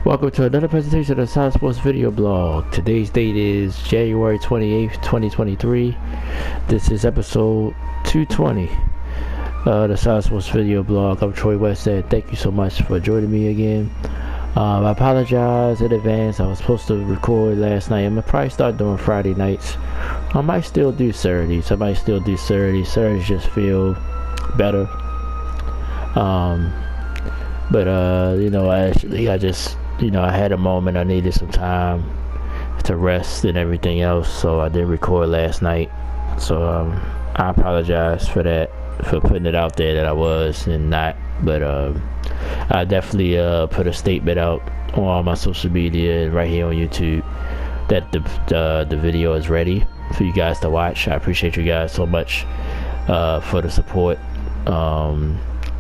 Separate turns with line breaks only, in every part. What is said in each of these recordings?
Welcome to another presentation of the Solid Sports video blog. Today's date is January 28th, 2023. This is episode 220 the Solid Sports video blog. I'm Troy West, and thank you so much for joining me again. I apologize in advance. I was supposed to record last night. I'm going to probably start doing Friday nights. I might still do Saturdays. Saturdays just feel better. I had a moment. I needed some time to rest and everything else, so I didn't record last night. So I apologize for that, for putting it out there that I was and not. But I definitely put a statement out on all my social media and right here on YouTube that the video is ready for you guys to watch. I appreciate you guys so much for the support.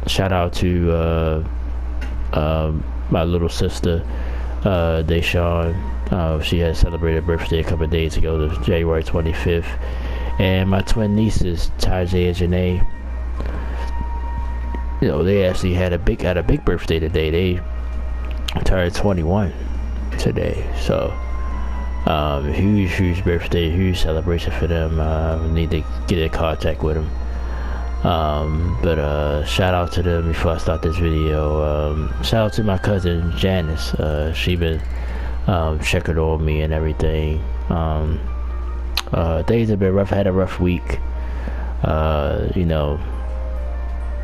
Shout out to my little sister, Deshawn. She had celebrated her birthday a couple of days ago, January 25th. And my twin nieces, Tajay and Janae, they actually had a big birthday today. They turned 21 today. So, huge birthday, huge celebration for them. We need to get in contact with them. But shout out to them before I start this video. Shout out to my cousin Janice. She been checking on me and everything. Things have been rough. I had a rough week.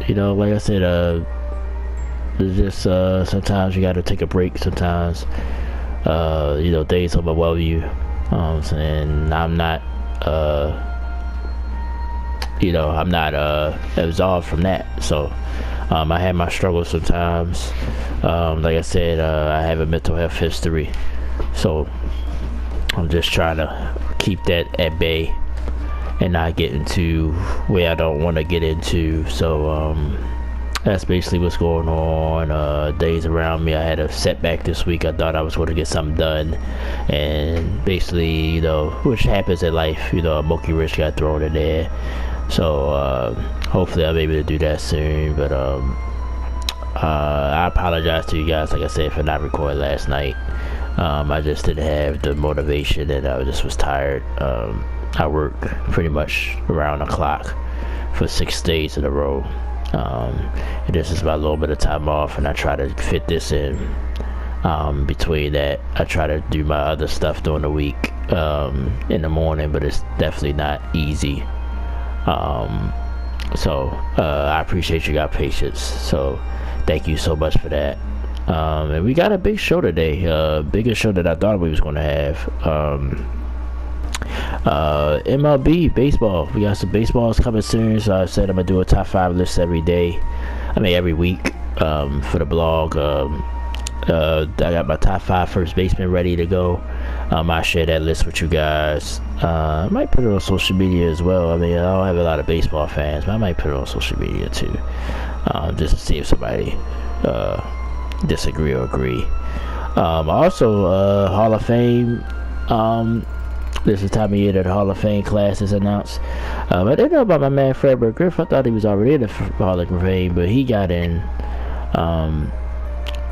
Like I said, it's just sometimes you gotta take a break. Sometimes things overwhelm you. And I'm not absolved from that. So I have my struggles sometimes. Like I said, I have a mental health history, so I'm just trying to keep that at bay and not get into where I don't want to get into. So that's basically what's going on. Days around me, I had a setback this week. I thought I was going to get something done, and basically, which happens in life, a monkey wrench got thrown in there. So hopefully I'm able to do that soon. But I apologize to you guys, like I said, for not recording last night. I just didn't have the motivation, and I just was tired. I worked pretty much around the clock for 6 days in a row. And this is my little bit of time off, and I try to fit this in. Between that, I try to do my other stuff during the week in the morning, but it's definitely not easy. So I appreciate you guys' patience. So thank you so much for that. And we got a big show today, bigger show than I thought we was going to have. MLB baseball. We got some baseballs coming soon. So I said I'm gonna do a top 5 list every week for the blog. I got my top 5 first baseman ready to go. I'll share that list with you guys. I might put it on social media as well. I don't have a lot of baseball fans, but I might put it on social media too, just to see if somebody disagree or agree. Also, Hall of Fame. This is the time of year that the Hall of Fame class is announced. I didn't know about my man Frederick Griff. I thought he was already in the Hall of Fame, but he got in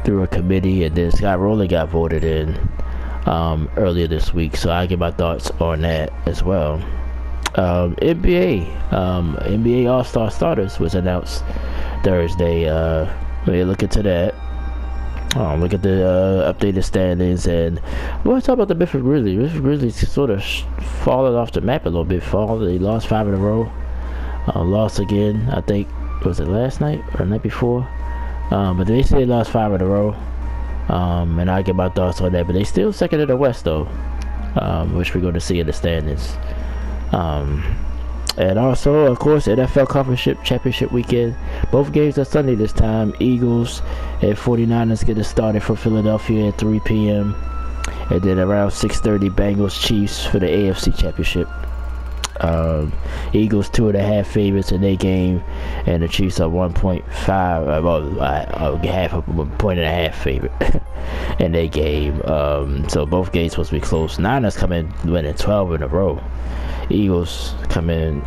through a committee, and then Scott Rowland got voted in earlier this week. So I get my thoughts on that as well. NBA All-Star Starters was announced Thursday. Look into that. Look at the updated standings, and we'll talk about the Memphis Grizzlies. Memphis Grizzlies sort of fallen off the map a little bit. They lost 5 in a row. Lost again, I think, was it last night or the night before? But they say they lost 5 in a row. And I get my thoughts on that. But they still second in the West, though, which we're going to see in the standings. And also, of course, NFL Conference Championship weekend. Both games are Sunday this time. Eagles and 49ers get it started from Philadelphia at 3 p.m. And then around 6:30, Bengals Chiefs for the AFC Championship. Eagles 2.5 favorites in their game, and the Chiefs are 1.5, half of 1.5 favorite in their game. So both games supposed to be close. Niners come in winning 12 in a row. Bengals come in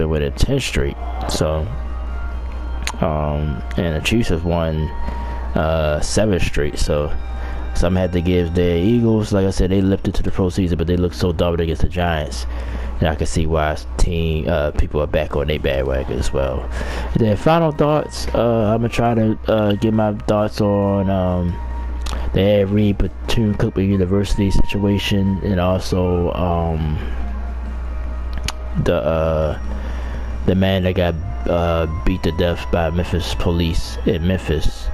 winning 10 straight. So, and the Chiefs have won 7 straight. So Some had to give the Eagles, like I said, they lifted to the postseason, but they looked so dominant against the Giants. And I can see why people are back on their bandwagon as well. And then final thoughts, I'm going to try to get my thoughts on the Ed Reed Bethune-Cookman University situation, and also the man that got beat to death by Memphis police in Memphis.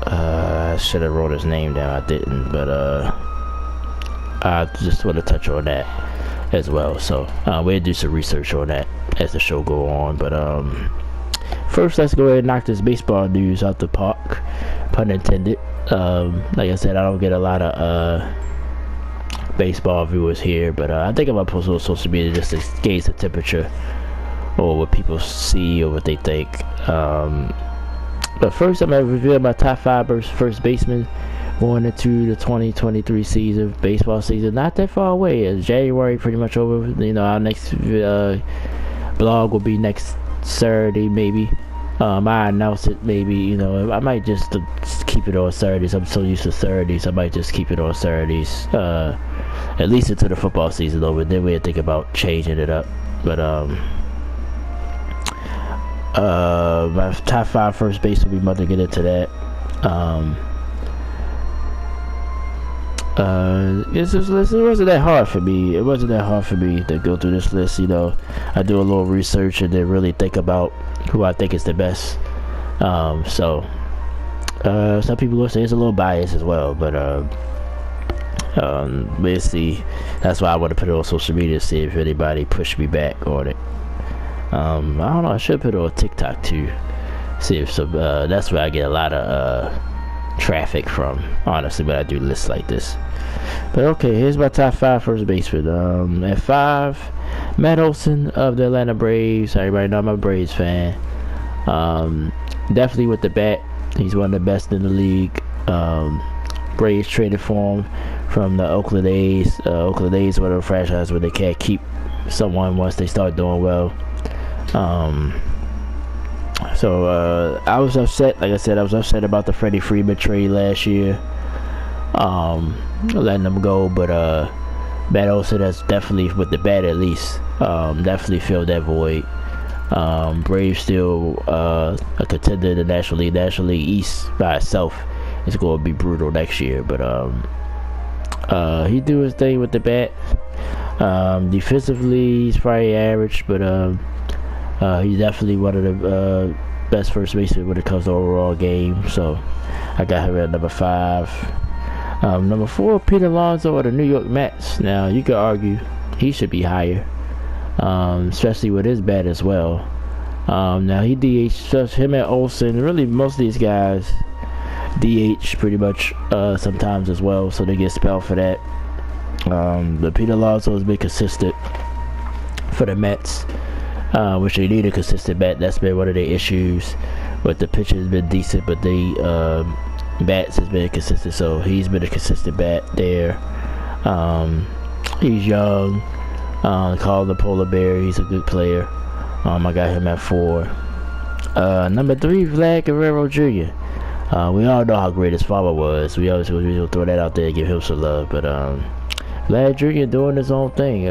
I should have wrote his name down, I didn't, but I just want to touch on that as well. So we'll do some research on that as the show go on. But first, let's go ahead and knock this baseball news out the park, pun intended. Like I said, I don't get a lot of baseball viewers here, but I think I'm gonna post on social media just to gauge the temperature or what people see or what they think. But first, I'm gonna reveal my top 5 first basemen going into the 2023 season, baseball season. Not that far away. It's January pretty much over. You know, our next blog will be next Saturday, maybe. I announce it, maybe. You know, I might just keep it on Saturdays. I'm so used to Saturdays. I might just keep it on Saturdays, at least until the football season over. Then we'll think about changing it up. But my top 5 first base will be about to get into that. It wasn't that hard for me. It wasn't that hard for me to go through this list. You know, I do a little research and then really think about who I think is the best. So some people will say it's a little biased as well, but we'll see. That's why I want to put it on social media to see if anybody pushed me back on it. I don't know. I should put it on TikTok too. See if some. That's where I get a lot of traffic from, honestly, when I do lists like this. But okay, here's my top 5 first basemen. At 5, Matt Olson of the Atlanta Braves. Everybody know I'm a Braves fan. Definitely with the bat, he's one of the best in the league. Braves traded for him from the Oakland A's. Oakland A's were the franchise where they can't keep someone once they start doing well. So I was upset. Like I said, I was upset about the Freddie Freeman trade last year, letting them go. But Matt Olson has definitely, with the bat at least, definitely filled that void. Braves still a contender in the National League. National League East by itself is going to be brutal next year. But he do his thing with the bat. Defensively, he's probably average, but he's definitely one of the best first basemen when it comes to overall game. So I got him at number 5. Number 4, Pete Alonso of the New York Mets. Now you could argue he should be higher, especially with his bat as well. Now he DH, just him and Olsen. Really, most of these guys DH pretty much sometimes as well, so they get spelled for that. But Pete Alonso has been consistent for the Mets, which they need a consistent bat. That's been one of their issues. But the pitch has been decent, but the bats has been consistent. So he's been a consistent bat there. He's young. Called the Polar Bear. He's a good player. I got him at 4. Number 3, Vlad Guerrero Jr. We all know how great his father was. We always will throw that out there and give him some love. But Vlad Jr. doing his own thing.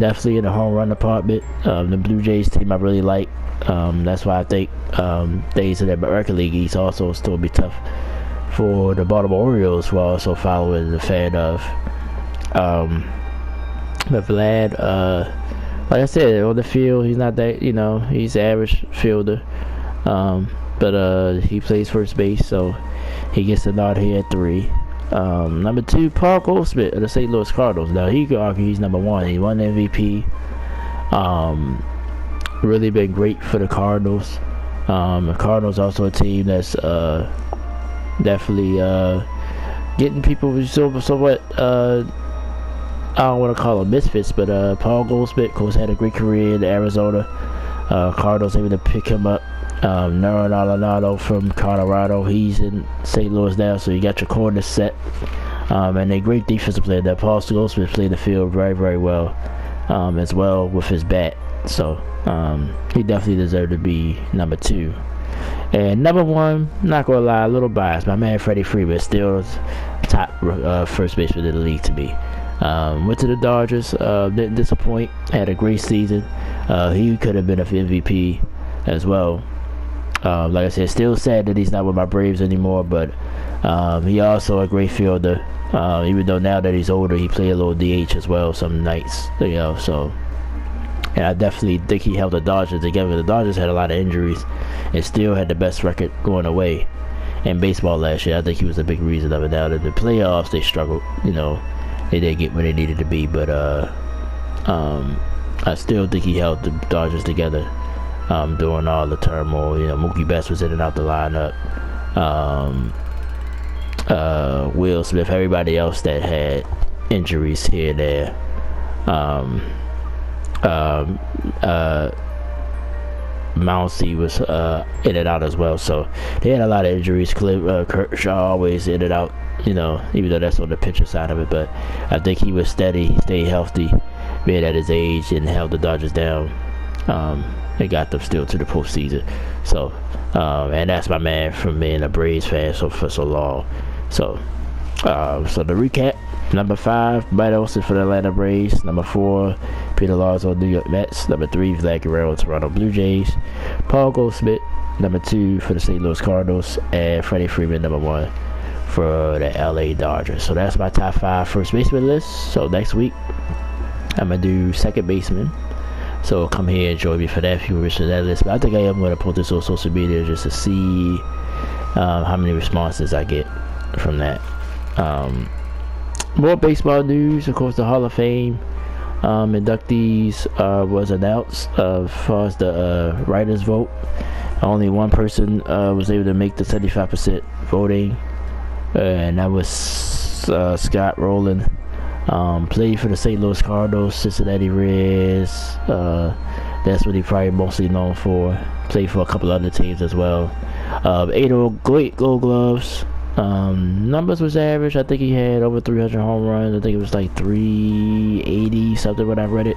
Definitely in the home run department. The Blue Jays team I really like. That's why I think days in the American League East also still be tough for the Baltimore Orioles, who I also follow and a fan of. But Vlad, like I said, on the field, he's not that, he's an average fielder. But he plays first base, so he gets the nod here at 3. Number 2, Paul Goldschmidt of the St. Louis Cardinals. Now he could argue he's number 1. He won the MVP. Really been great for the Cardinals. The Cardinals also a team that's definitely getting people somewhat. I don't want to call them misfits, but Paul Goldschmidt, of course, had a great career in Arizona. Cardinals able to pick him up. Nolan Arenado from Colorado, he's in St. Louis now, so you got your corner set. And a great defensive player. That Paul Goldschmidt played the field very, very well, as well with his bat. So he definitely deserved to be number 2. And number one, not gonna lie, a little biased. My man Freddie Freeman still top first baseman in the league to me. Went to the Dodgers, didn't disappoint. Had a great season. He could have been an MVP as well. Like I said, still sad that he's not with my Braves anymore, but he also a great fielder. Even though now that he's older, he played a little DH as well some nights, so. And I definitely think he held the Dodgers together. The Dodgers had a lot of injuries and still had the best record going away in baseball last year. I think he was a big reason of it. Now in the playoffs, they struggled. They didn't get where they needed to be, but I still think he held the Dodgers together during all the turmoil. Mookie Betts was in and out the lineup. Will Smith, everybody else that had injuries here and there. Mounsey was in and out as well, so they had a lot of injuries. Kershaw always in and out, even though that's on the pitcher side of it, but I think he was steady. He stayed healthy, being at his age, and held the Dodgers down. They got them still to the postseason. So, and that's my man from being a Braves fan for so long. So the recap: number 5, Mike Olson for the Atlanta Braves. Number 4, Peter Larsson, New York Mets. Number 3, Vlad Guerrero, Toronto Blue Jays. Paul Goldschmidt, number 2 for the St. Louis Cardinals, and Freddie Freeman, number 1 for the LA Dodgers. So that's my top 5 first baseman list. So next week, I'm gonna do second baseman. So come here and join me for that if you wish to that list. But I think I am gonna put this on social media just to see how many responses I get from that. More baseball news. Of course, the Hall of Fame inductees was announced. As far as the writers' vote, only one person was able to make the 75% voting, and that was Scott Rowland. Played for the St. Louis Cardinals, Cincinnati Reds. That's what he probably mostly known for. Played for a couple other teams as well. 8 great Gold Gloves. Numbers was average. I think he had over 300 home runs. I think it was like 380 something when I read it.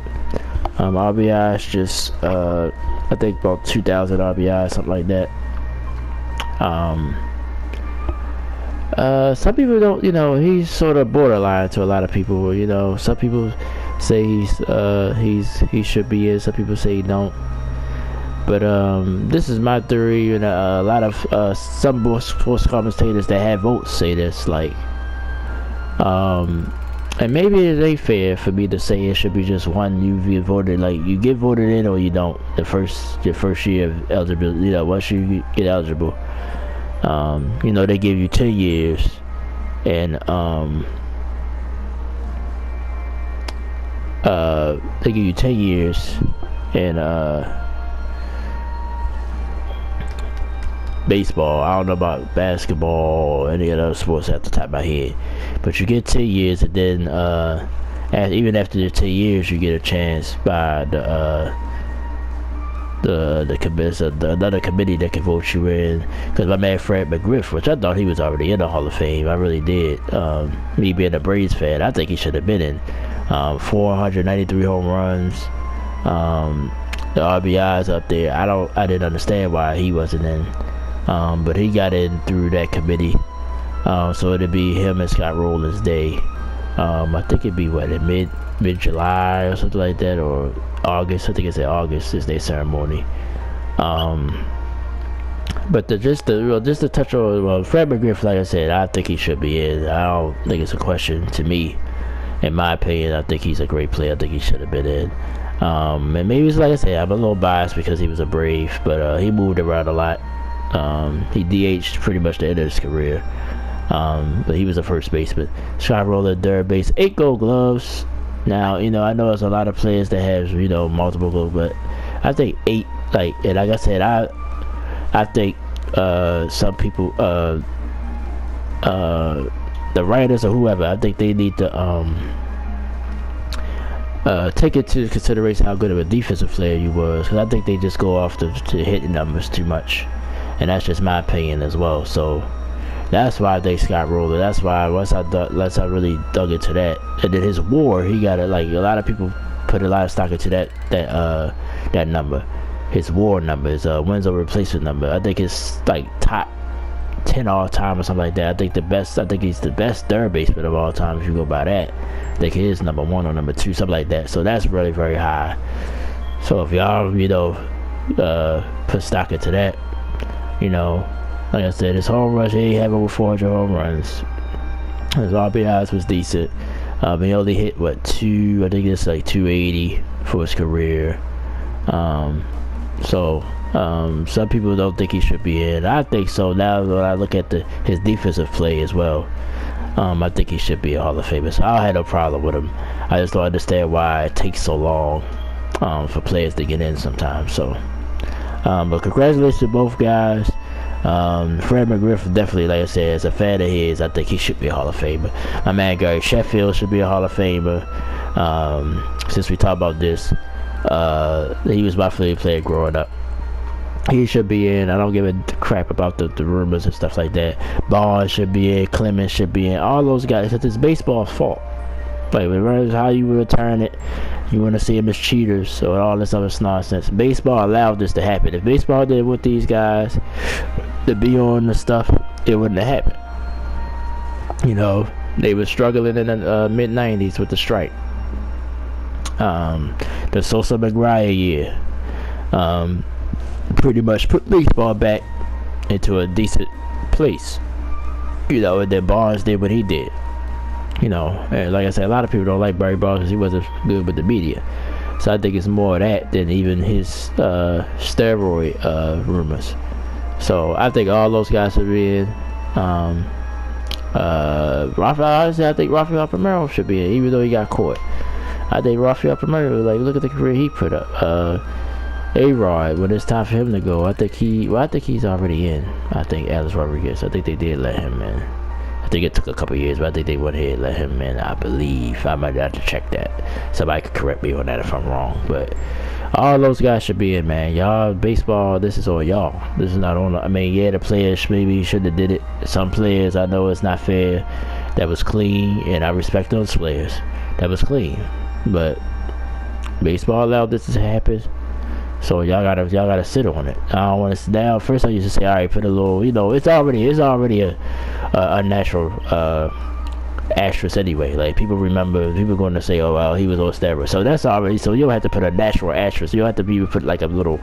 RBIs just I think about 2,000 RBIs, something like that. Some people don't, he's sort of borderline to a lot of people. Some people say he should be in. Some people say he don't. But this is my theory, and a lot of some sports commentators that have votes say this, and maybe it ain't fair for me to say it should be just one. You get voted, you get voted in or you don't. Your first year of eligibility, once you get eligible, they give you 10 years, and they give you 10 years, and baseball. I don't know about basketball or any other sports at the top of my head, but you get 10 years, and then even after the 10 years, you get a chance by another committee that can vote you in. Because my man Fred McGriff, which I thought he was already in the Hall of Fame, I really did. Me being a Braves fan, I think he should have been in. 493 home runs. The RBIs up there. I didn't understand why he wasn't in. But he got in through that committee. So it'd be him and Scott Rowland's day. I think it'd be in mid-July or something like that, or August. I think it's in August is their ceremony. But just to touch on Fred McGriff, like I said, I think he should be in. I don't think it's a question to me. In my opinion, I think he's a great player. I think he should have been in. And maybe it's like I said, I'm a little biased because he was a Brave, but he moved around a lot. He DH'd pretty much the end of his career. But he was a first baseman. Scott Rowland, third base, 8 Gold Gloves. Now, I know there's a lot of players that have, multiple gold, but I think 8, and like I said, I think some people, the writers or whoever, I think they need to take into consideration how good of a defensive player you was, because I think they just go off to hitting numbers too much, and that's just my opinion as well. So that's why I think Scott Rowland. That's why once I really dug into that, and then his WAR, he got it. A lot of people put a lot of stock into that number. his WAR number, his wins over replacement number. I think it's like top 10 all time or something like that. I think he's the best third baseman of all time if you go by that. I think he is number 1 or number 2, something like that. So that's really very high. So if y'all, put stock into that, like I said, his home runs, he had over 400 home runs. His RBIs was decent. He only hit, 2, I think it's like 280 for his career. Some people don't think he should be in. I think so. Now when I look at his defensive play as well, I think he should be a Hall of Famer. So I had no problem with him. I just don't understand why it takes so long for players to get in sometimes. So, but congratulations to both guys. Fred McGriff, definitely, like I said, as a fan of his, I think he should be a Hall of Famer. My man Gary Sheffield should be a Hall of Famer. Since we talked about this, he was my favorite player growing up. He should be in. I don't give a crap about the rumors and stuff like that. Barnes should be in. Clemens should be in. All those guys. It's baseball's fault. Like, regardless how you return it, you want to see them as cheaters. So all this other nonsense. Baseball allowed this to happen. If baseball did with these guys to be on the stuff, it wouldn't have happened. They were struggling in the mid '90s with the strike. The Sosa McGuire year. Pretty much put baseball back into a decent place, and then Barnes did what he did, and like I said, a lot of people don't like Barry Bonds because he wasn't good with the media, so I think it's more of that than even his steroid rumors. So I think all those guys should be in. Honestly, I think Rafael Palmeiro should be in, even though he got caught. I think Rafael Palmeiro, look at the career he put up. A-Rod, when it's time for him to go, I think he's already in. I think Alex Rodriguez, I think they did let him in. I think it took a couple years, but I think they went ahead and let him in, I believe. I might have to check that. Somebody could correct me on that if I'm wrong. But all those guys should be in, man. Y'all, baseball, this is on y'all. This is not on, the players maybe shouldn't have did it. Some players, I know it's not fair. That was clean, and I respect those players. That was clean. But baseball allowed this to happen. So y'all gotta sit on it. I don't want to sit down. First I used to say, all right, put a little, it's already a natural asterisk anyway. Like, people going to say, oh well, he was on steroids. So that's already, so you don't have to put a natural asterisk. You don't have to even put like a little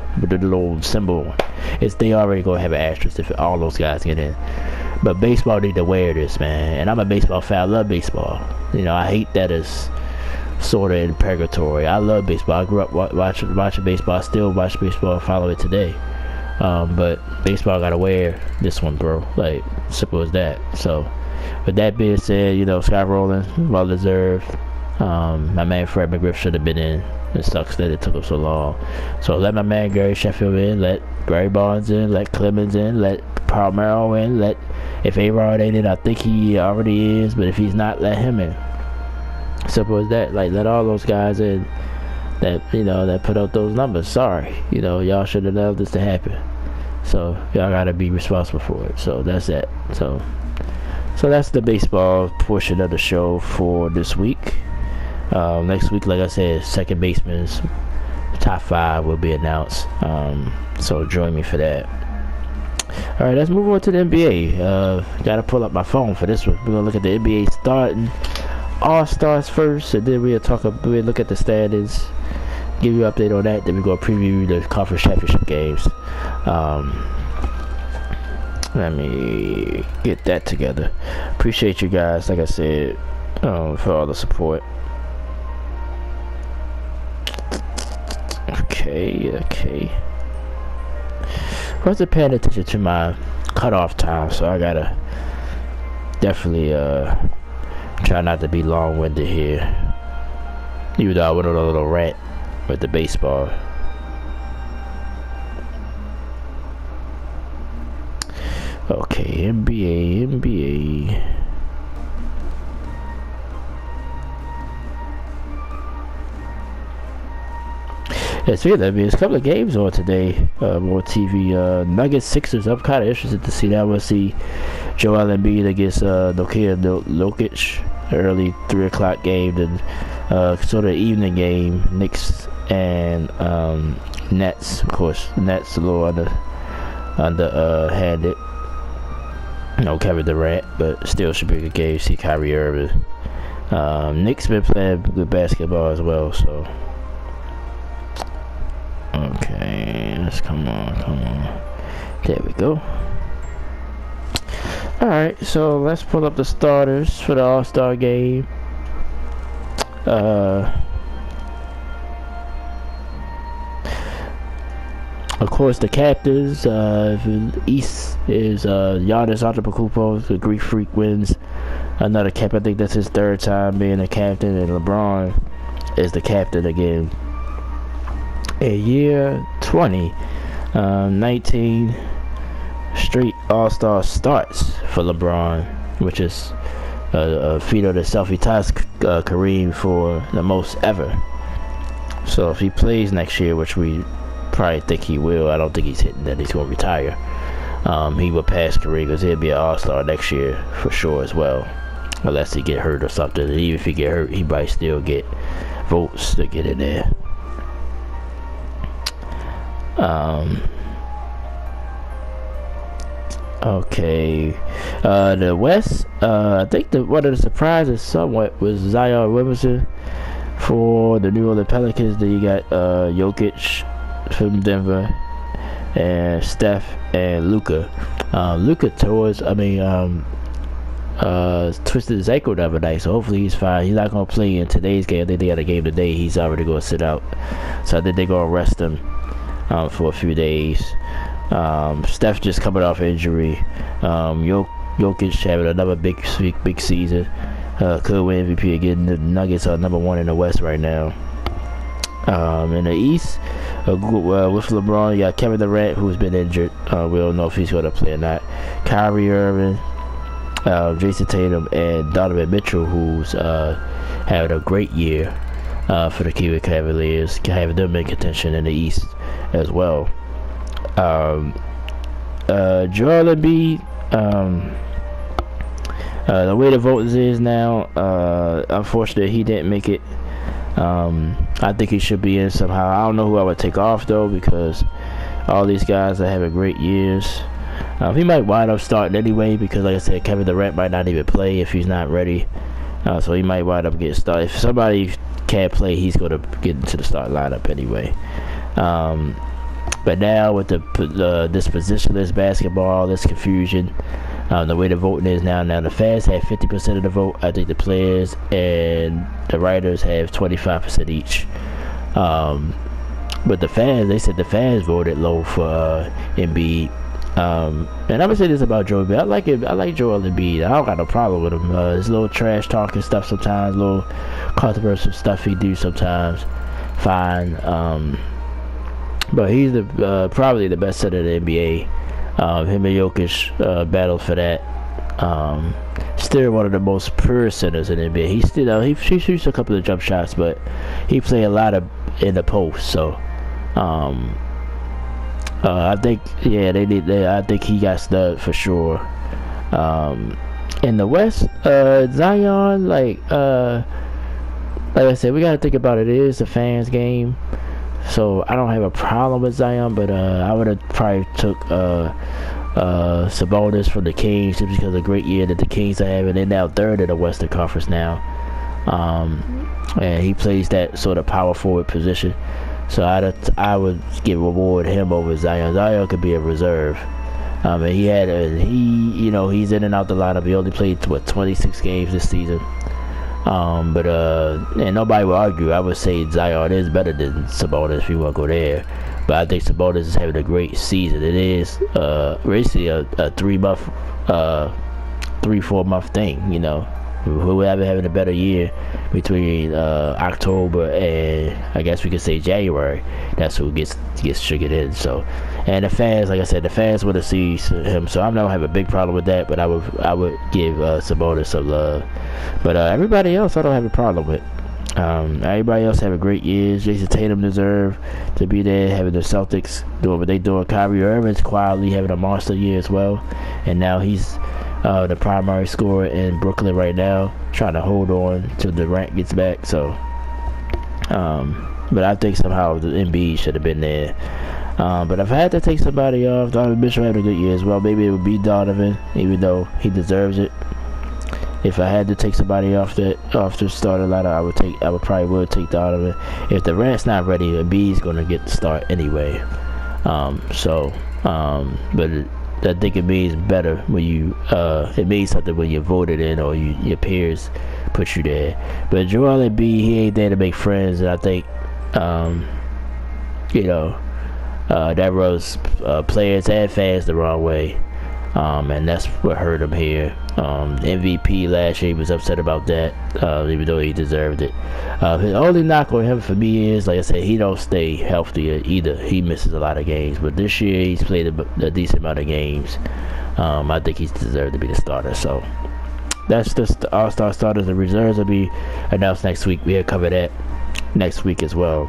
symbol. They already gonna have an asterisk if all those guys get in. But baseball need to wear this, man. And I'm a baseball fan. I love baseball. I hate that it's sort of in purgatory. I love baseball. I grew up watching baseball. I still watch baseball and follow it today. But baseball gotta wear this one, bro. Like, simple as that. So, with that being said, Scott Rowland, well deserved. My man Fred McGriff should have been in. It sucks that it took him so long. So let my man Gary Sheffield in. Let Barry Bonds in. Let Clemens in. Let Palmeiro in. If A-Rod ain't in, I think he already is. But if he's not, let him in. Simple as that. Like, let all those guys in that put out those numbers. Sorry, y'all should have allowed this to happen. So y'all gotta be responsible for it. So that's that. So that's the baseball portion of the show for this week. Next week, like I said, second baseman's top 5 will be announced. So join me for that. All right, let's move on to the NBA. Gotta pull up my phone for this one. We're gonna look at the NBA starting All-Stars first, and then we'll look at the standings, give you an update on that, then we're going to preview the conference championship games. Let me get that together. Appreciate you guys, like I said, for all the support. Okay. I wasn't paying attention to my cutoff time, so I gotta definitely try not to be long-winded here, even though I went on a little rant with the baseball. Okay, NBA. Yeah, speaking of, there's a couple of games on today, more TV. Nuggets Sixers, I'm kind of interested to see that. We'll see Joel Embiid against Nikola Jokic. early 3 o'clock game, then sort of evening game, Knicks and Nets. Of course, Nets a little underhanded. No Kevin Durant, but still should be a good game. See Kyrie Irving. Knicks been playing good basketball as well, so. Okay, let's come on. There we go. Alright, so let's pull up the starters for the All-Star game. Of course, the captains, East is Giannis Antetokounmpo, the Greek Freak, wins another cap. I think that's his 3rd time being a captain, and LeBron is the captain again. A year 19 straight All-Star starts for LeBron, which is a feat of the selfie ties Kareem for the most ever. So if he plays next year, which we probably think he will, I don't think he's hitting that he's going to retire. He will pass Kareem because he'll be an All-Star next year for sure as well, unless he get hurt or something. And even if he get hurt, he might still get votes to get in there. Okay, the West, I think one of the surprises somewhat was Zion Williamson for the New Orleans Pelicans. Then you got Jokic from Denver, and Steph and Luka. Luka twisted his ankle the other night, so hopefully he's fine. He's not going to play in today's game. I think they got a game today. He's already going to sit out, so I think they're going to rest him for a few days. Steph just coming off injury. Jokic having another big season. Could win MVP again. The Nuggets are number 1 in the West right now. In the East, with LeBron, you got Kevin Durant, who's been injured. We don't know if he's going to play or not. Kyrie Irving, Jason Tatum, and Donovan Mitchell, who's having a great year for the Cleveland Cavaliers, having them in contention in the East as well. Joel Embiid, the way the voting is now, unfortunately he didn't make it. I think he should be in somehow. I don't know who I would take off though, because all these guys are having great years. He might wind up starting anyway, because like I said, Kevin Durant might not even play if he's not ready. So he might wind up getting started. If somebody can't play, he's going to get into the start lineup anyway. But now with this positionless basketball, this confusion, the way the voting is now the fans have 50% of the vote. I think the players and the writers have 25% each. But the fans, they said the fans voted low for Embiid. And I'm gonna say this about Joel Embiid. I like Joel Embiid. I don't got no problem with him. His little trash talking stuff sometimes, little controversial stuff he do sometimes. Fine. But he's probably the best center in the NBA. Him and Jokic battled for that. Still one of the most pure centers in the NBA. He shoots a couple of jump shots, but he play a lot in the post. So I think I think he got snubbed for sure. In the West, Zion, like I said, we gotta think about it. It is a fans game. So I don't have a problem with Zion, but I would have probably took Sabonis from the Kings just because of the great year that the Kings are having. They're now 3rd in the Western Conference now, and he plays that sort of power forward position. So I would reward him over Zion. Zion could be a reserve. And he's in and out the lineup. He only played 26 games this season. And nobody will argue. I would say Zion is better than Sabonis if you want to go there. But I think Sabonis is having a great season. It is basically a 3-4 month thing, you know. Whoever having a better year between October and I guess we could say January, that's who gets triggered in. So, and the fans, like I said, the fans want to see him. So I don't have a big problem with that. But I would give Sabonis some love. But everybody else, I don't have a problem with. Everybody else have a great year. Jason Tatum deserve to be there, having the Celtics doing what they doing. Kyrie Irving's quietly having a monster year as well, and now he's the primary scorer in Brooklyn right now, trying to hold on till Durant gets back. So, but I think somehow the Embiid should have been there. But if I had to take somebody off, Donovan Mitchell had a good year as well. Maybe it would be Donovan, even though he deserves it. If I had to take somebody off the starter ladder, I would probably take Donovan. If Durant's not ready, Embiid's gonna get the start anyway. But I think it means better when you it means something when you're voted in or your peers put you there. But Joel Embiid, he ain't there to make friends, and I think that rubs players and fans the wrong way, and that's what hurt him here. MVP last year, he was upset about that, even though he deserved it. His only knock on him for me is, like I said, he don't stay healthy either. He misses a lot of games, but this year he's played a decent amount of games. I think he's deserved to be the starter. So that's just the All-Star starters. The reserves will be announced next week. We'll cover that next week as well.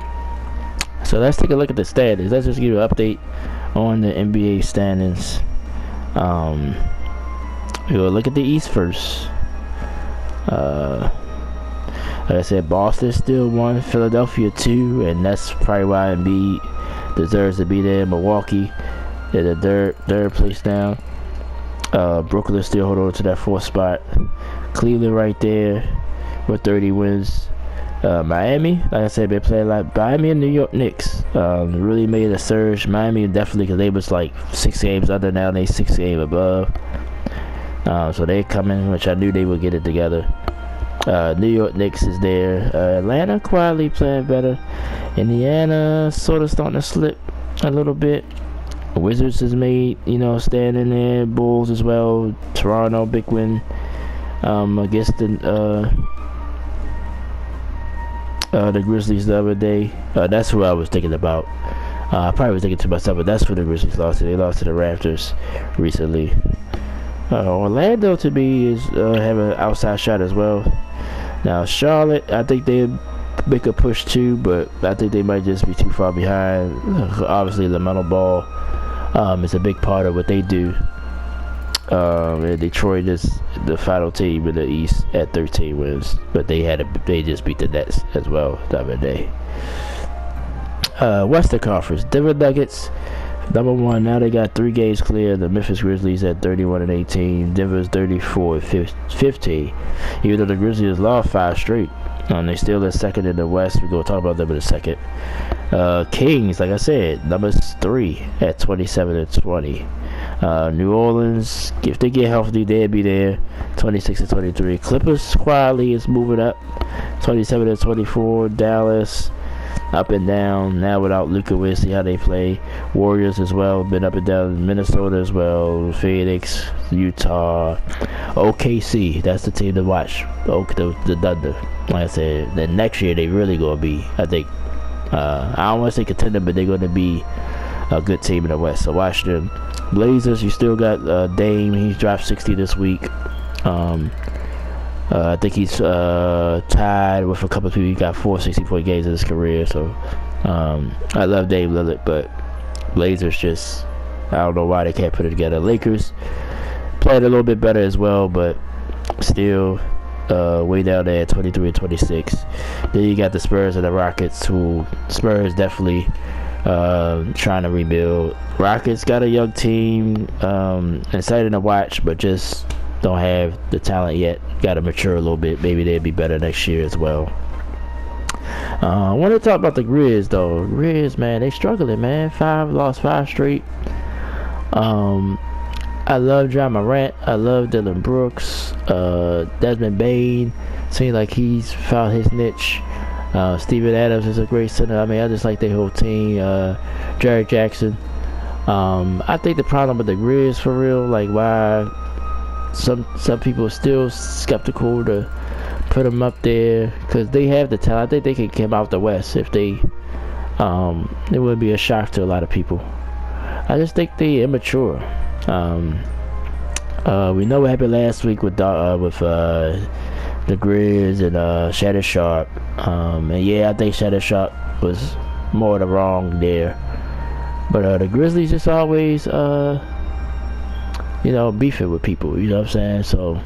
So let's take a look at the standings. Let's just give you an update on the NBA standings. We'll look at the East first. Like I said, Boston still 1, Philadelphia 2, and that's probably why Embiid deserves to be there. Milwaukee in the third place down. Brooklyn still hold on to that 4th spot. Cleveland right there with 30 wins. Miami, like I said, been playing like Miami and New York Knicks. Really made a surge. Miami definitely, because they was like 6 games under, now they 6 games above. So they're coming, which I knew they would get it together. New York Knicks is there. Atlanta quietly playing better. Indiana sort of starting to slip a little bit. Wizards has made, standing there. Bulls as well. Toronto, big win against the Grizzlies the other day. That's who I was thinking about. I probably was thinking to myself, but that's who the Grizzlies lost to. They lost to the Raptors recently. Orlando to me is have an outside shot as well. Now Charlotte, I think they make a push too, but I think they might just be too far behind. Obviously, LaMelo Ball is a big part of what they do. And Detroit is the final team in the East at 13 wins, but they just beat the Nets as well the other day. Western Conference, Denver Nuggets number 1. Now they got 3 games clear. The Memphis Grizzlies at 31-18. Denver's 34-15. Even though the Grizzlies lost 5 straight, they still in second in the West. We're gonna talk about them in a second. Kings, like I said, number 3 at 27-20. New Orleans, if they get healthy, they'll be there. 26-23. Clippers quietly is moving up. 27-24. Dallas, up and down. Now without Luka, we'll see how they play. Warriors as well, been up and down. Minnesota as well. Phoenix, Utah, OKC. That's the team to watch. The Thunder. Like I said, then next year they really gonna be, I think, I don't want to say contender, but they're gonna be a good team in the West. So watch them. Blazers, you still got Dame. He's dropped 60 this week. I think he's tied with a couple of people. He got 4 60-point games in his career. So I love Dame Lillard, but Blazers just, I don't know why they can't put it together. Lakers played a little bit better as well, but still way down there at 23-26. Then you got the Spurs and the Rockets, who Spurs definitely trying to rebuild. Rockets got a young team, exciting to watch, but just don't have the talent yet. Got to mature a little bit. Maybe they'll be better next year as well. I want to talk about the Grizz though. Grizz, man, they struggling, man. Lost 5 straight. I love John Morant. I love Dylan Brooks. Desmond Bane seems like he's found his niche. Steven Adams is a great center. I mean, I just like their whole team. Jared Jackson. I think the problem with the Grizz, for real, like why some people are still skeptical to put them up there, because they have the talent. I think they could come out the West if they. It would be a shock to a lot of people. I just think they immature. We know what happened last week with the Grizz and Shannon Sharp. And yeah, I think Shannon Sharp was more the wrong there. But the Grizzlies just always beefing with people. You know what I'm saying? So,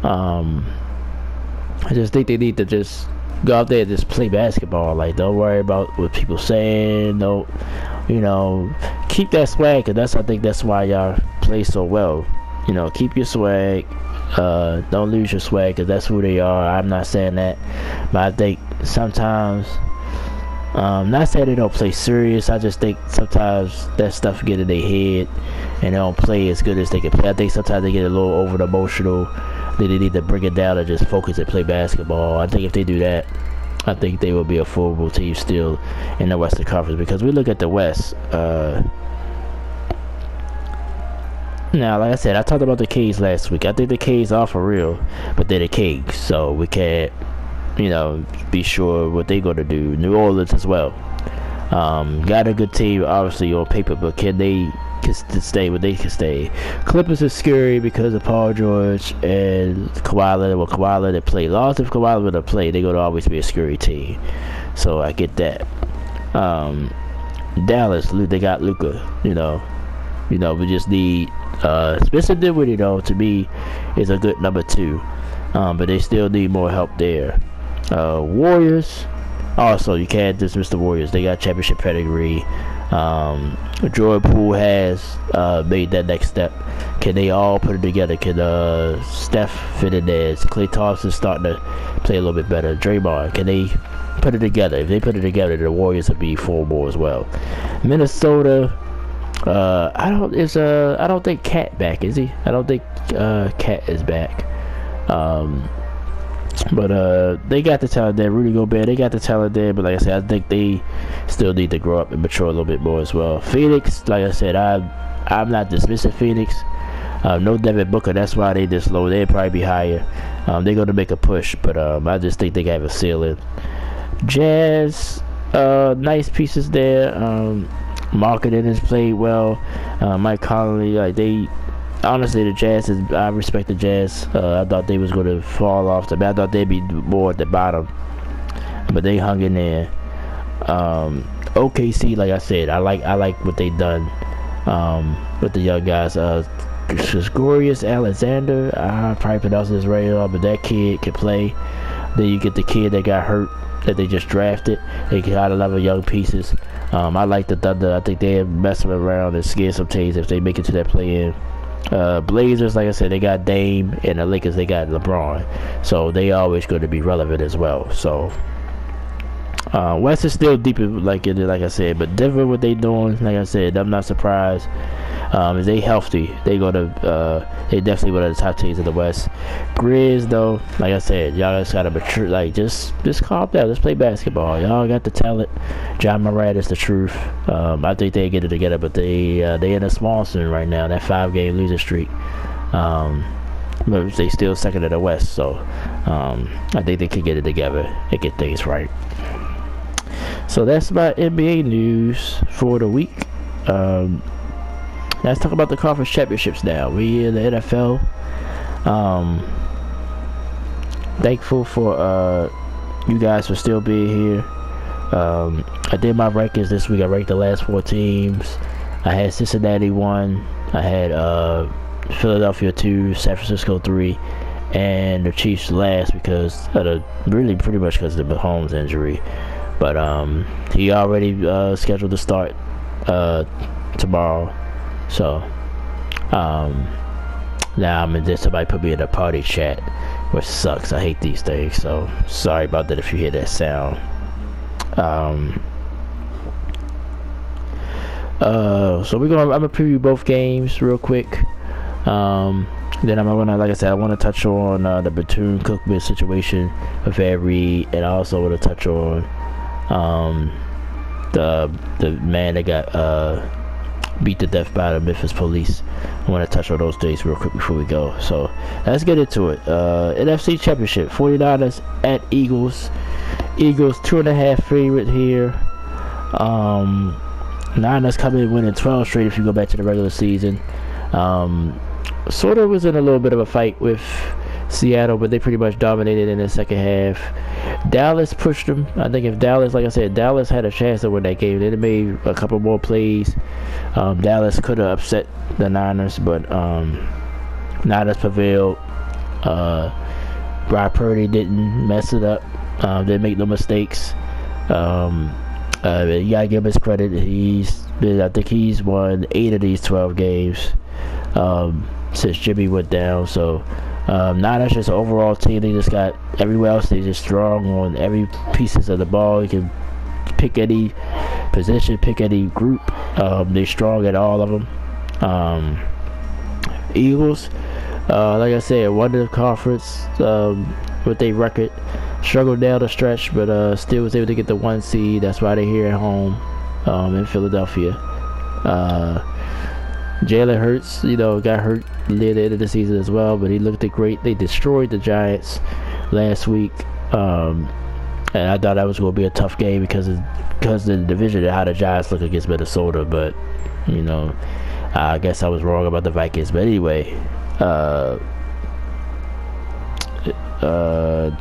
I just think they need to just go out there and just play basketball. Like, don't worry about what people saying. Don't, keep that swag, because I think that's why y'all play so well. Keep your swag. Don't lose your swag, because that's who they are. I'm not saying that, but I think sometimes, not saying they don't play serious, I just think sometimes that stuff get in their head and they don't play as good as they can play. I think sometimes they get a little over emotional. They need to bring it down and just focus and play basketball. I think if they do that, I think they will be a formidable team still in the Western Conference, because we look at the West. Now, like I said, I talked about the Kings last week. I think the Kings are for real, but they're the Kings, so we can't, be sure what they're going to do. New Orleans as well. Got a good team, obviously, on paper, but can they stay where they can stay? Clippers is scary because of Paul George and Kawhi Leonard. Well, Kawhi Leonard play. Lost if Kawhi Leonard play, they're going to always be a scary team. So I get that. Dallas, they got Luka. We just need Spencer Dinwiddie, though, to me, is a good number 2. But they still need more help there. Warriors, also, you can't dismiss the Warriors. They got championship pedigree. Jordan Poole has made that next step. Can they all put it together? Can Steph fit in there? Klay Thompson's starting to play a little bit better. Draymond, can they put it together? If they put it together, the Warriors will be formidable as well. Minnesota, I don't think Cat back, is he? I don't think Cat is back. But they got the talent there. Rudy Gobert, they got the talent there. But like I said, I think they still need to grow up and mature a little bit more as well. Phoenix, like I said, I'm not dismissing Phoenix. No Devin Booker, that's why they this low. They'll probably be higher. They're going to make a push, but I just think they have a ceiling. Jazz, nice pieces there. Marketing has played well. Mike Conley, honestly, the Jazz I respect the Jazz. I thought they was going to fall off. I thought they'd be more at the bottom, but they hung in there. OKC, like I said, I like what they done with the young guys. Gregorius Alexander, I probably pronounced this right off, but that kid can play. Then you get the kid that got hurt that they just drafted. They got a lot of young pieces. I like the Thunder. I think they're messing around and scare some teams if they make it to that play-in. Blazers, like I said, they got Dame, and the Lakers, they got LeBron, so they always going to be relevant as well. So West is still deep, like I said, but Denver, what they doing, like I said, I'm not surprised. If they healthy, they definitely one of the top teams in the West. Grizz, though, like I said, y'all just gotta mature, just calm down. Let's play basketball. Y'all got the talent. John Morant is the truth. I think they get it together, but they in a small soon right now. That 5-game losing streak. But they still second in the West, so I think they can get it together and get things right. So that's my NBA news for the week. Let's talk about the conference championships now. We in the NFL. Thankful for you guys for still being here. I did my rankings this week. I ranked the last 4 teams. I had Cincinnati 1. I had Philadelphia 2, San Francisco 3, and the Chiefs last because really pretty much because of the Mahomes injury. But he already scheduled to start tomorrow. So now somebody put me in a party chat, which sucks. I hate these things. So sorry about that if you hear that sound. So I'm gonna preview both games real quick. Then I'm gonna, like I said, I want to touch on the Bethune-Cookman situation with Ed Reed, and I also want to touch on the man that got beat to death by the Memphis police. I want to touch on those things real quick before we go. So let's get into it. NFC Championship, 49ers at Eagles. Eagles 2.5 favorite here. Niners come in winning 12 straight if you go back to the regular season. Sort of was in a little bit of a fight with Seattle, but they pretty much dominated in the second half. Dallas pushed them. I think if Dallas, like I said, Dallas had a chance to win that game. They'd have made a couple more plays. Dallas could have upset the Niners, but Niners prevailed. Brock Purdy didn't mess it up. Didn't make no mistakes. You gotta give him his credit. I think he's won 8 of these 12 games since Jimmy went down. So Niners just an overall team. They just got everywhere else. They just strong on every pieces of the ball. You can pick any position, pick any group. They're strong at all of them. Eagles, like I said, won the conference with their record. Struggled down the stretch, but still was able to get the 1 seed. That's why they're here at home in Philadelphia. Jalen Hurts, got hurt near the end of the season as well, but he looked great. They destroyed the Giants last week, and I thought that was going to be a tough game because of the division and how the Giants look against Minnesota. But I guess I was wrong about the Vikings. But anyway,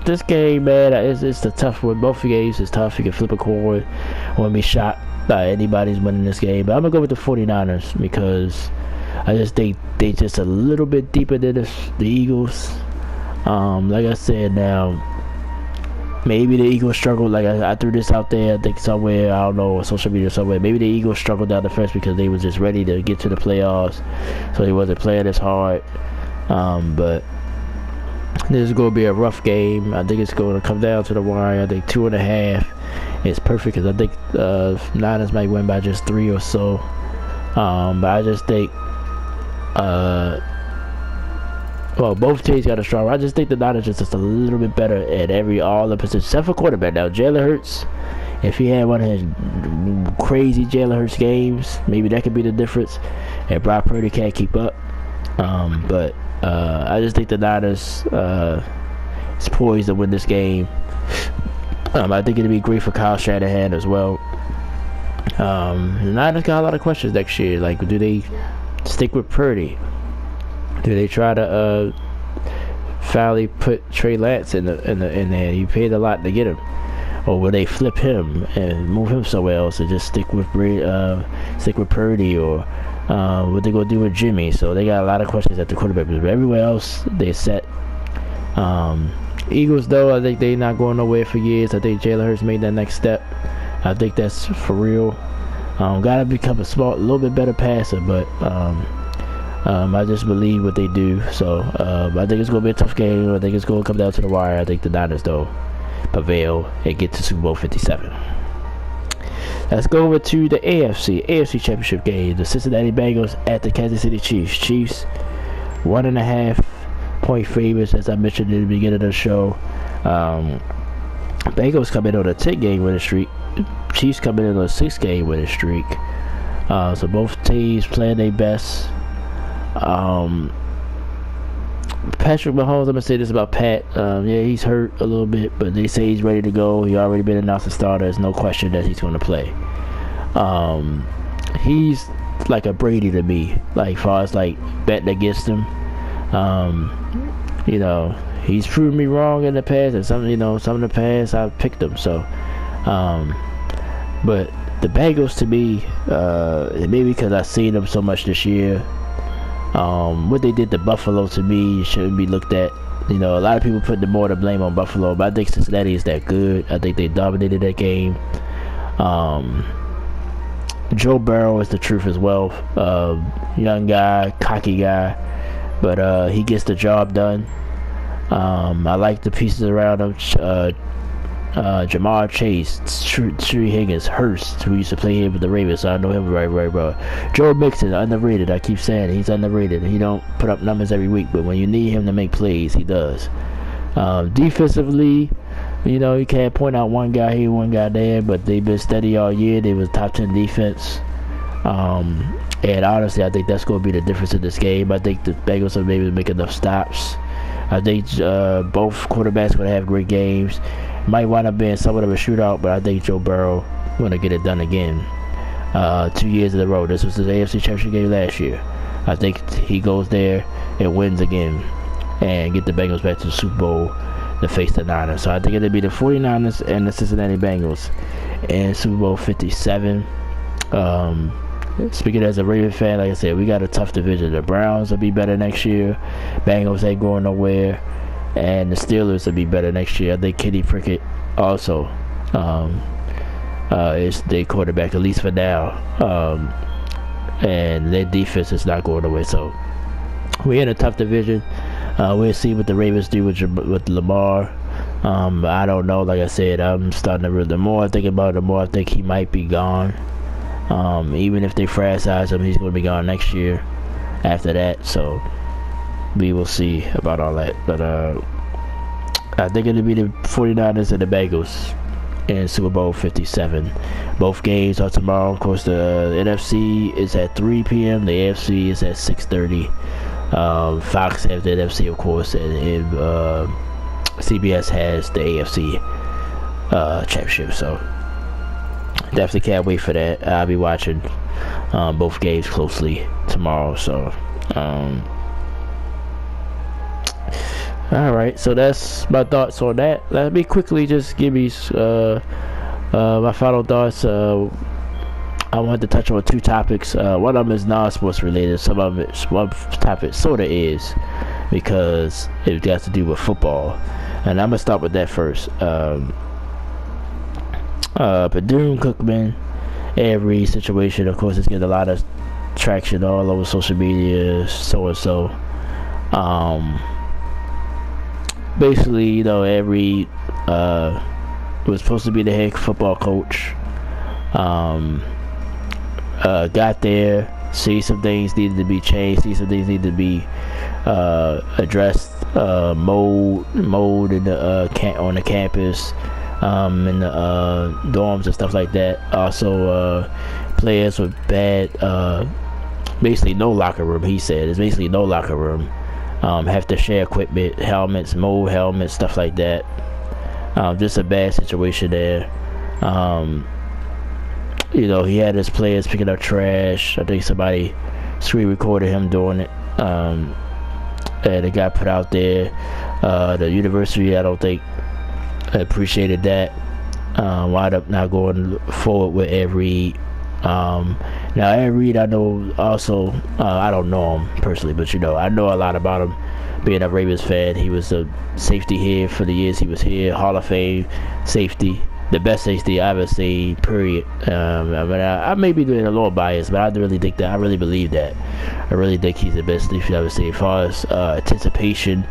this game, man, it's a tough one. Both games is tough. You can flip a coin. I wouldn't be shocked that anybody's winning this game, but I'm gonna go with the 49ers because I just think they just a little bit deeper than the Eagles. Like I said, now maybe the Eagles struggled. Like I threw this out there, I think somewhere, I don't know, on social media somewhere. Maybe the Eagles struggled down the stretch because they was just ready to get to the playoffs, so they wasn't playing as hard. But this is going to be a rough game. I think it's going to come down to the wire. I think 2.5 is perfect because I think Niners might win by just 3 or so. But I just think, both teams got a strong. I just think the Niners are just a little bit better at all the positions, except for quarterback. Now, Jalen Hurts, if he had one of his crazy Jalen Hurts games, maybe that could be the difference. And Brock Purdy can't keep up. But I just think the Niners is poised to win this game. I think it'd be great for Kyle Shanahan as well. The Niners got a lot of questions next year. Like, do they stick with Purdy? Do they try to finally put Trey Lance in there? You paid a lot to get him, or will they flip him and move him somewhere else and just stick with Purdy, or what they gonna do with Jimmy? So they got a lot of questions at the quarterback position. But everywhere else they're set. Eagles, though, I think they're not going nowhere for years. I think Jalen Hurts made that next step. I think that's for real. Gotta become a little bit better passer, but I just believe what they do. So I think it's gonna be a tough game. I think it's gonna come down to the wire. I think the Niners, though, prevail and get to Super Bowl 57. Let's go over to the AFC Championship game. The Cincinnati Bengals at the Kansas City Chiefs. Chiefs 1.5 point favorites, as I mentioned in the beginning of the show. Bengals come in on a 10-game winning streak. Chiefs coming in on a 6-game winning streak. So both teams playing their best. Patrick Mahomes, I'm going to say this about Pat. Yeah, he's hurt a little bit, but they say he's ready to go. He already been announced a starter. There's no question that he's going to play. He's like a Brady to me, like far as like betting against him. He's proven me wrong in the past, and some of the past I've picked him. So, but the Bengals to me, maybe because I've seen them so much this year. What they did to Buffalo to me shouldn't be looked at. A lot of people put more to blame on Buffalo, but I think Cincinnati is that good. I think they dominated that game. Joe Burrow is the truth as well. Young guy, cocky guy, but he gets the job done. I like the pieces around him. Jamar Chase, Tree Higgins, Hurst, who used to play here with the Ravens, so I know him right well. Joe Mixon, underrated. I keep saying he's underrated. He don't put up numbers every week, but when you need him to make plays, he does. Defensively, you can't point out one guy here, one guy there, but they've been steady all year. They was top 10 defense. And honestly, I think that's going to be the difference in this game. I think the Bengals will maybe make enough stops. I think both quarterbacks going to have great games. Might wind up being somewhat of a shootout, but I think Joe Burrow going to get it done again. 2 years in a row. This was his AFC Championship game last year. I think he goes there and wins again. and get the Bengals back to the Super Bowl to face the Niners. So I think it'll be the 49ers and the Cincinnati Bengals in Super Bowl 57. Speaking as a Ravens fan, like I said, we got a tough division. The Browns will be better next year. Bengals ain't going nowhere. And the Steelers will be better next year. I think Kenny Pickett also is their quarterback, at least for now. And their defense is not going away. So we're in a tough division. We'll see what the Ravens do with Lamar. I don't know. Like I said, I'm starting to really, the more I think about it, the more I think he might be gone. Even if they franchise him, he's going to be gone next year after that. So we will see about all that. But I think it'll be the 49ers and the Bengals in Super Bowl 57. Both games are tomorrow. Of course, the NFC is at 3 p.m. The AFC is at 6:30. Fox has the NFC, of course, and CBS has the AFC championship. So definitely can't wait for that. I'll be watching both games closely tomorrow. So alright, so that's my thoughts on that. Let me quickly just give me my final thoughts. I wanted to touch on 2 topics. One of them is non-sports related. Some of it, one topic sort of is, because it has to do with football. And I'm going to start with that first. Bethune-Cookman, every situation, of course, is getting a lot of traction all over social media, so-and-so. Basically, you know, every was supposed to be the head football coach. Got there, see some things needed to be changed, see some things needed to be addressed. Mold in the on the campus, in the dorms and stuff like that. Also, players with bad, basically no locker room. He said it's basically no locker room. Have to share equipment, helmets, mold helmets, stuff like that. Just a bad situation there. You know, he had his players picking up trash. I think somebody screen recorded him doing it. And it got put out there. The university, I don't think, appreciated that. Wound up now going forward with Ed Reed. Now Ed Reed, I know also, I don't know him personally, but you know, I know a lot about him. Being a Ravens fan, he was a safety here for the years he was here. Hall of Fame safety. The best safety I ever seen, period. I may be doing a little bias, but I really think that. I really believe that. I really think he's the best safety I ever seen. As far as anticipation,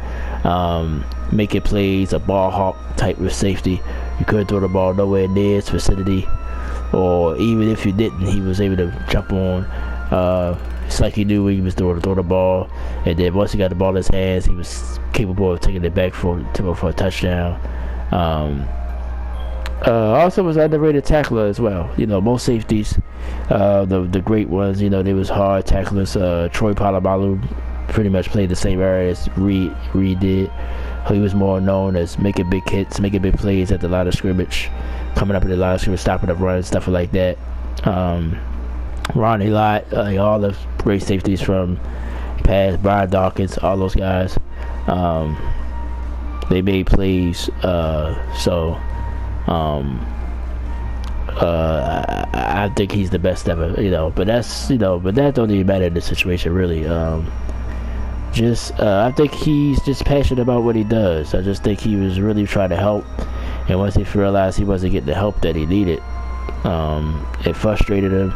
making plays, a ball hawk type of safety. You couldn't throw the ball nowhere near its vicinity, or even if you didn't, he was able to jump on. It's like he knew when he was throw the ball, and then once he got the ball in his hands, he was capable of taking it back for a touchdown. Also was an underrated tackler as well. You know, most safeties, the great ones, you know, they was hard tacklers. Troy Polamalu pretty much played the same area as Reed did. He was more known as making big hits, making big plays at the line of scrimmage, coming up at the line of scrimmage, stopping the run, stuff like that. Ronnie Lott, all the great safeties from past, Brian Dawkins, all those guys, they made plays. I think he's the best ever, you know, but that don't even matter in this situation, really. I think he's just passionate about what he does. I just think he was really trying to help, and once he realized he wasn't getting the help that he needed, it frustrated him.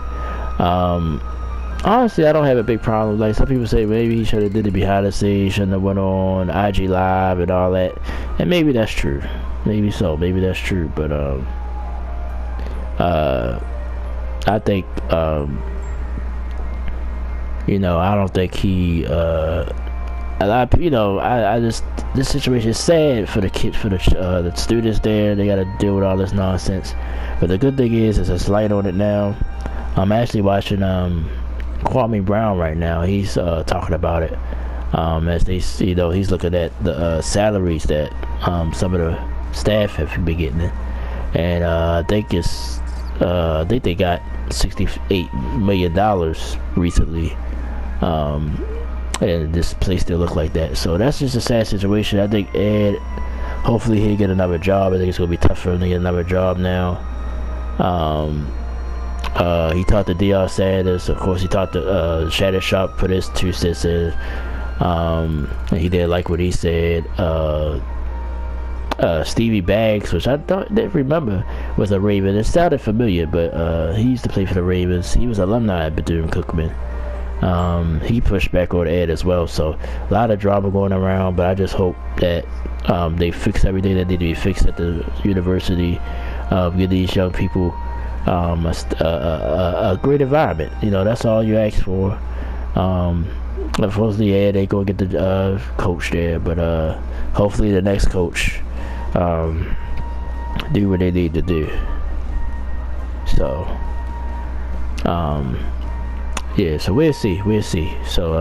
Honestly, I don't have a big problem. Like, some people say maybe he should have did it behind the scenes, shouldn't have went on IG Live and all that, and maybe that's true. Maybe so. Maybe that's true. But I think you know, I don't think he a lot of, you know, I just, this situation is sad for the kids, for the students there. They got to deal with all this nonsense. But the good thing is there's light on it now. I'm actually watching Kwame Brown right now. He's talking about it. As they, you know, he's looking at the salaries that some of the staff have been getting, and I think they got $68 million recently. and this place still look like that. So that's just a sad situation. I think Ed, hopefully he'll get another job. I think it's gonna be tough for him to get another job now. He talked to Deion Sanders. Of course, he talked to Shannon Sharp, put his 2 cents in. And he didn't like what he said. Stevie Baggs, which I didn't remember, was a Raven. It sounded familiar, but he used to play for the Ravens. He was alumni at Bethune-Cookman. He pushed back on Ed as well. So a lot of drama going around, but I just hope that they fix everything that need to be fixed at the university. Give these young people a great environment. You know, that's all you ask for. Unfortunately, yeah, they go get the coach there, but hopefully the next coach do what they need to do. So yeah, so we'll see. So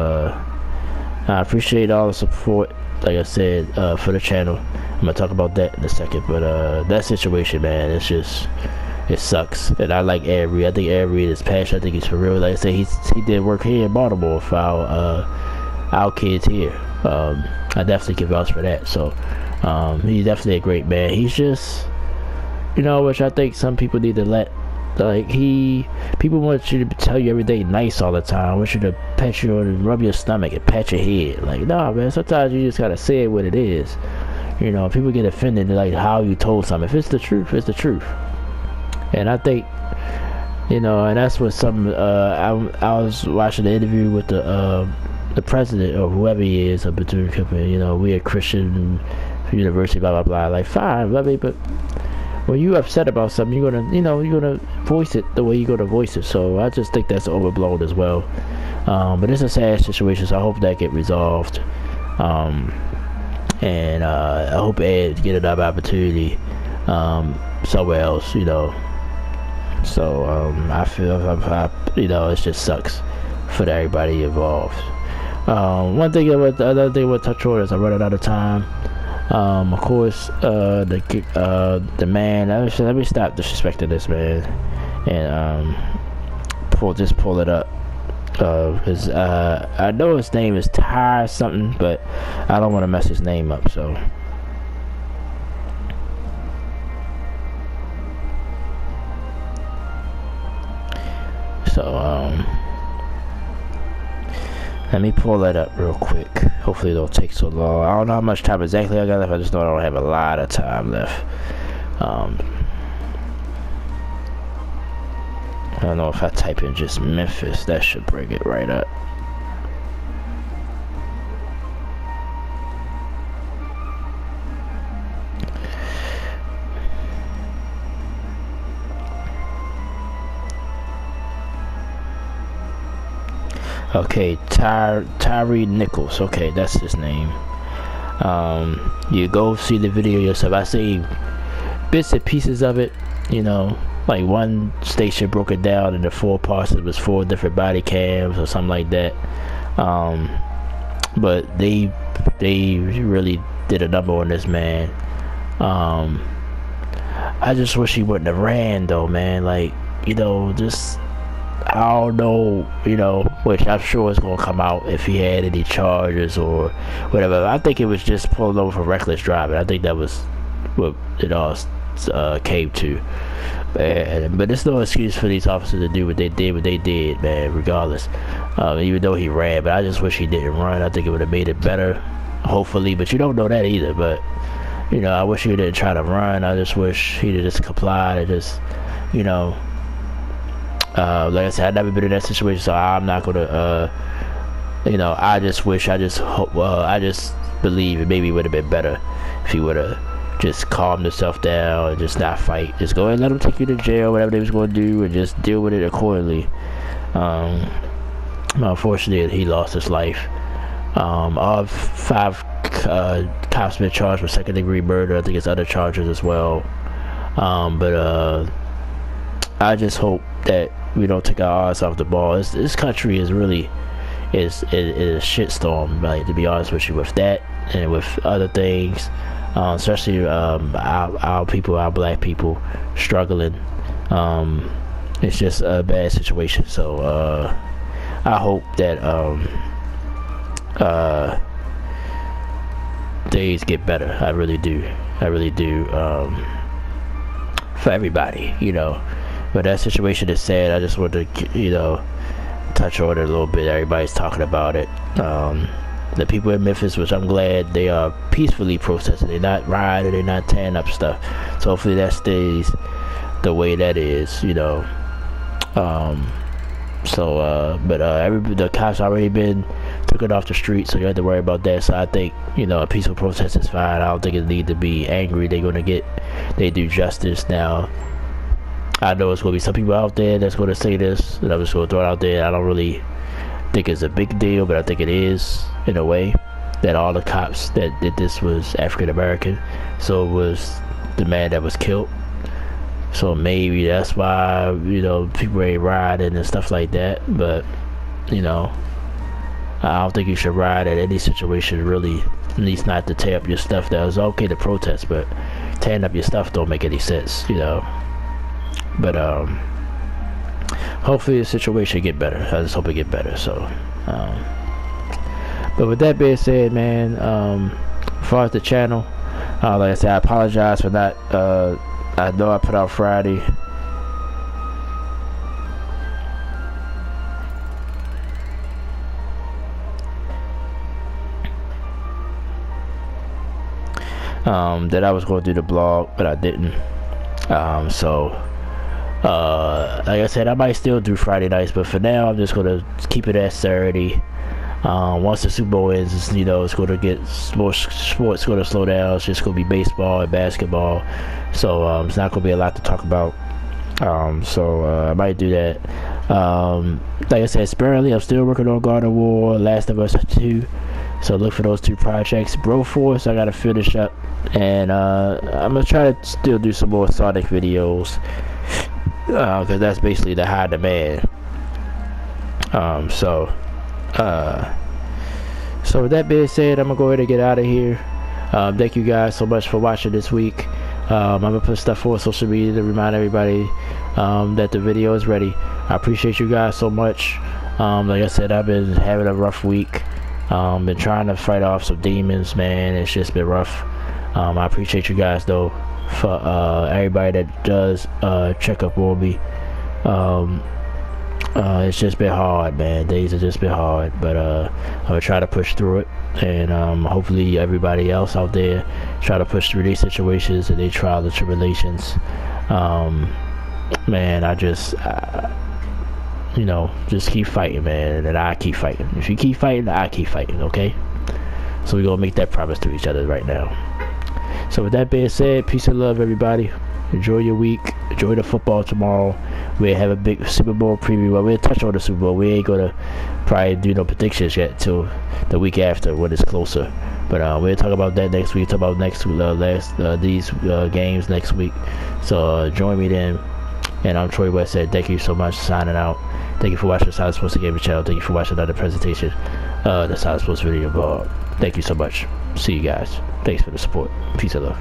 I appreciate all the support, like I said, for the channel. I'm gonna talk about that in a second, but that situation, man, it's just, it sucks. And I like Ed Reed. I think Ed Reed is passionate. I think he's for real. Like I said, he did work here in Baltimore for our kids here. I definitely can vouch for that. So he's definitely a great man. He's just, you know, which I think some people need to let, like, people want you to tell you everything nice all the time. Want you to pat you and rub your stomach and pat your head. Like, nah, man, sometimes you just gotta say it what it is. You know, people get offended like how you told something. If it's the truth, it's the truth. And I think, you know, and that's what some, I was watching the interview with the president or whoever he is of Bethune-Cookman. You know, we a Christian university, blah blah blah. Like, fine, love it, but when you upset about something, you're gonna voice it the way you're gonna voice it. So I just think that's overblown as well. But it's a sad situation, so I hope that get resolved. And I hope Ed get another opportunity somewhere else, you know. So I feel, you know, it just sucks for everybody involved. Another thing I want to touch on is I'm running out of time. Of course, the man. Let me stop disrespecting this man and pull it up. Cause I know his name is Ty something, but I don't want to mess his name up. So let me pull that up real quick. Hopefully it don't take so long. I don't know how much time exactly I got left. I just know I don't have a lot of time left. I don't know if I type in just Memphis, that should bring it right up. Okay, Tyree Nichols. Okay, that's his name. You go see the video yourself. I see bits and pieces of it. You know, like one station broke it down into 4 parts. It was 4 different body cams or something like that. But they really did a number on this man. I just wish he wouldn't have ran though, man. Like, you know, just, I don't know, you know, which I'm sure is going to come out if he had any charges or whatever. I think it was just pulling over for reckless driving. I think that was what it all came to. But it's no excuse for these officers to do what they did, man, regardless. Even though he ran, but I just wish he didn't run. I think it would have made it better, hopefully, but you don't know that either. But, you know, I wish he didn't try to run. I just wish he'd just complied and just, you know, like I said, I've never been in that situation, so I'm not gonna, you know, I just hope, I just believe it maybe would have been better if he would have just calmed himself down and just not fight. Just go ahead and let him take you to jail, whatever they was going to do, and just deal with it accordingly. Unfortunately, he lost his life. All 5 cops been charged with second-degree murder. I think it's other charges as well. But I just hope that we don't take our eyes off the ball. This country is really is a shitstorm, like, to be honest with you, with that and with other things, especially our people, our black people struggling. It's just a bad situation. So I hope that days get better. I really do. I really do. For everybody, you know. But that situation is sad. I just wanted to, you know, touch on it a little bit. Everybody's talking about it. The people in Memphis, which I'm glad they are peacefully protesting. They're not rioting. They're not tearing up stuff. So hopefully that stays the way that is, you know. The cops already been took it off the street, so you have to worry about that. So I think, you know, a peaceful protest is fine. I don't think it need to be angry. They're gonna get they do justice now. I know it's gonna be some people out there that's gonna say this, and I'm just gonna throw it out there. I don't really think it's a big deal, but I think it is in a way that all the cops that did this was African American, so it was the man that was killed. So maybe that's why, you know, people ain't riding and stuff like that. But, you know, I don't think you should ride at any situation, really. At least not to tear up your stuff. That was okay to protest, but tearing up your stuff don't make any sense, you know. But hopefully the situation get better. I just hope it get better. So, but with that being said, man, as far as the channel, like I said, I apologize for not. I know I put out Friday. That I was going to do the blog, but I didn't. Like I said, I might still do Friday nights, but for now, I'm just going to keep it at Saturday. Once the Super Bowl ends, you know, it's going to get sports going to slow down. It's just going to be baseball and basketball, so it's not going to be a lot to talk about. I might do that. Like I said, sparingly, I'm still working on God of War, Last of Us 2. So look for those two projects. Broforce, I got to finish up, and I'm gonna try to still do some more Sonic videos, because that's basically the high demand. So with that being said, I'm gonna go ahead and get out of here. Thank you guys so much for watching this week. I'm gonna put stuff on social media to remind everybody that the video is ready. I appreciate you guys so much. Like I said, I've been having a rough week. Been trying to fight off some demons, man. It's just been rough. I appreciate you guys though, for everybody that does check up on me. It's just been hard, man. Days have just been hard, but I'm gonna try to push through it, and hopefully everybody else out there try to push through these situations and their trials and tribulations. Man, you know, just keep fighting, man, and I keep fighting. If you keep fighting, I keep fighting, okay? So we're gonna make that promise to each other right now. So with that being said, peace and love, everybody. Enjoy your week. Enjoy the football tomorrow. We'll have a big Super Bowl preview. Well, we'll touch on the Super Bowl. We ain't gonna probably do no predictions yet till the week after when it's closer. But we'll talk about that next week. Talk about these games next week. So join me then. And I'm Troy West. Said thank you so much. Signing out. Thank you for watching the Silent Sports Gaming channel. Thank you for watching another presentation of the Silent Sports video blog. Thank you so much. See you guys. Thanks for the support. Peace and love.